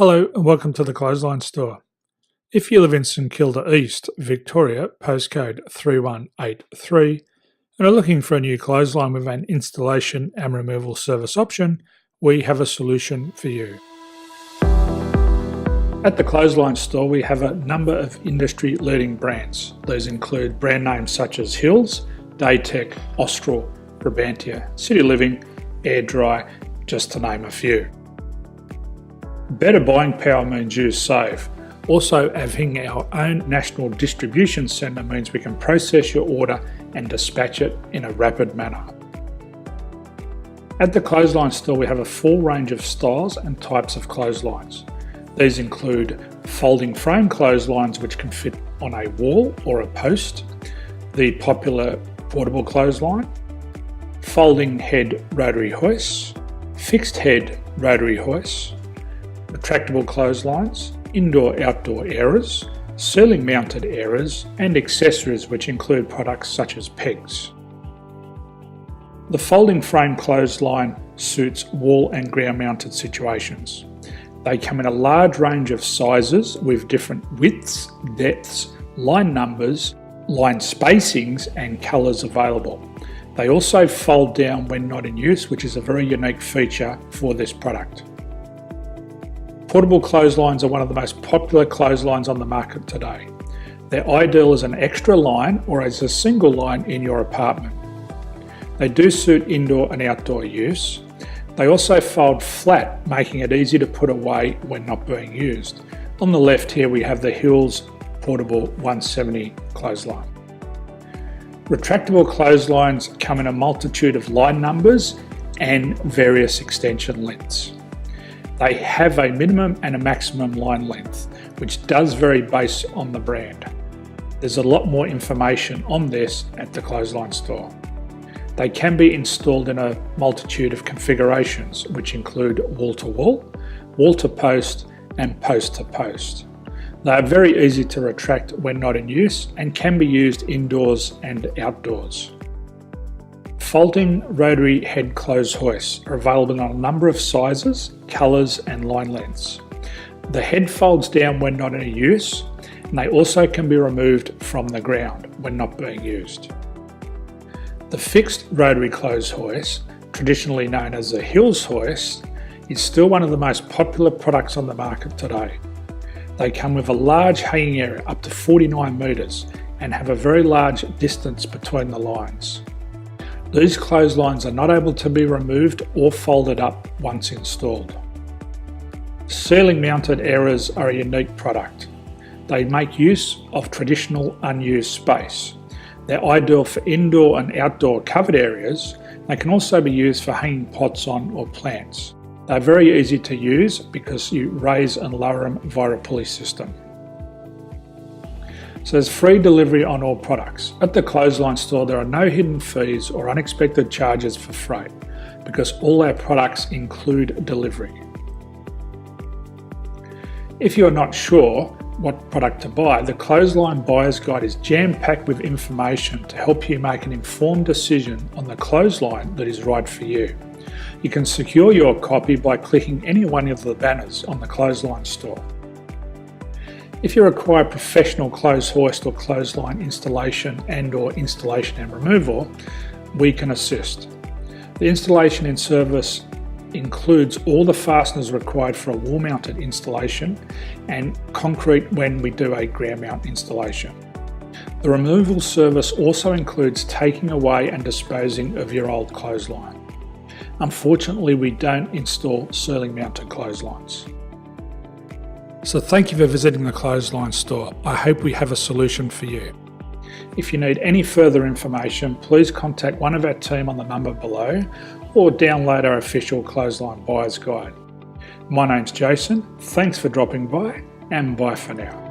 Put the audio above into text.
Hello and welcome to the Clothesline Store. If you live in St Kilda East, Victoria, postcode 3183, and are looking for a new clothesline with an installation and removal service option, we have a solution for you. At the Clothesline Store we have a number of industry-leading brands. These include brand names such as Hills, Daytech, Austral, Brabantia, City Living, Air Dry, just to name a few. Better buying power means you save. Also, having our own national distribution centre means we can process your order and dispatch it in a rapid manner. At the Clothesline Store we have a full range of styles and types of clotheslines. These include folding frame clotheslines which can fit on a wall or a post, the popular portable clothesline, folding head rotary hoists, fixed head rotary hoists, retractable clotheslines, indoor-outdoor airers, ceiling mounted airers, and accessories which include products such as pegs. The folding frame clothesline suits wall and ground mounted situations. They come in a large range of sizes with different widths, depths, line numbers, line spacings and colours available. They also fold down when not in use, which is a very unique feature for this product. Portable clotheslines are one of the most popular clotheslines on the market today. They're ideal as an extra line or as a single line in your apartment. They do suit indoor and outdoor use. They also fold flat, making it easy to put away when not being used. On the left here we have the Hills Portable 170 clothesline. Retractable clotheslines come in a multitude of line numbers and various extension lengths. They have a minimum and a maximum line length, which does vary based on the brand. There's a lot more information on this at the Clothesline Store. They can be installed in a multitude of configurations, which include wall-to-wall, wall-to-post, and post-to-post. They are very easy to retract when not in use and can be used indoors and outdoors. Folding rotary head clothes hoists are available in a number of sizes, colours and line lengths. The head folds down when not in use, and they also can be removed from the ground when not being used. The fixed rotary clothes hoist, traditionally known as the Hills hoist, is still one of the most popular products on the market today. They come with a large hanging area up to 49 metres and have a very large distance between the lines. These clotheslines are not able to be removed or folded up once installed. Ceiling mounted airers are a unique product. They make use of traditional unused space. They're ideal for indoor and outdoor covered areas. They can also be used for hanging pots on or plants. They're very easy to use because you raise and lower them via a pulley system. So there's free delivery on all products. At the Clothesline Store there are no hidden fees or unexpected charges for freight because all our products include delivery. If you're not sure what product to buy, the Clothesline Buyer's Guide is jam-packed with information to help you make an informed decision on the clothesline that is right for you. You can secure your copy by clicking any one of the banners on the Clothesline Store. If you require professional clothes hoist or clothesline installation and removal, we can assist. The installation and service includes all the fasteners required for a wall mounted installation and concrete when we do a ground mount installation. The removal service also includes taking away and disposing of your old clothesline. Unfortunately, we don't install ceiling mounted clotheslines. So thank you for visiting the Clothesline Store. I hope we have a solution for you. If you need any further information, please contact one of our team on the number below or download our official Clothesline Buyer's Guide. My name's Jason, thanks for dropping by and bye for now.